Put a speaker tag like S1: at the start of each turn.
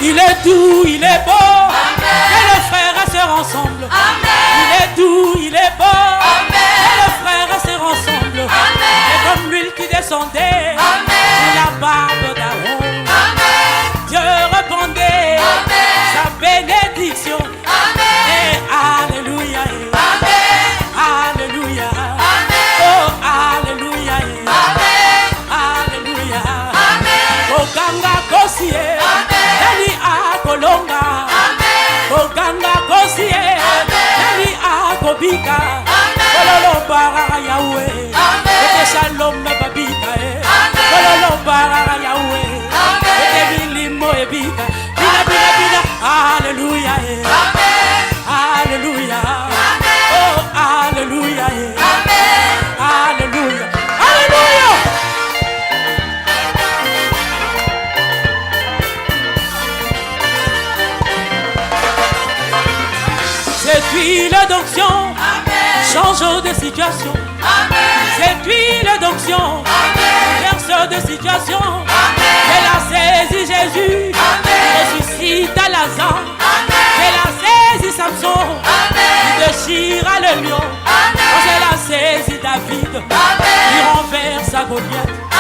S1: Il est doux, il est beau. Et les frères et sœurs ensemble. Il est doux, il est beau. Et les frères et sœurs ensemble. Et comme l'huile qui descendait sur la barbe d'Aaron. Dieu répondait sa bénédiction. Et alléluia. Alléluia. Oh, alléluia. Alléluia. Oganga kosie. Nani akolonga. Oganga kosie. Nani akobika. Kololo bara Yahweh. Ete shalom babika. Kololo bara Yahweh. Ete bilimo ebika. Bina bina bina. Alléluia. Alléluia. Oh, alléluia. Alléluia. Alléluia. Cette huile d'onction change de situation. Cette huile d'onction verse de situation. Elle a saisi Jésus, ressuscite à Lazare. Elle a saisi Samson, il déchira le lion. Quand elle a saisi David, il renverse Goliath.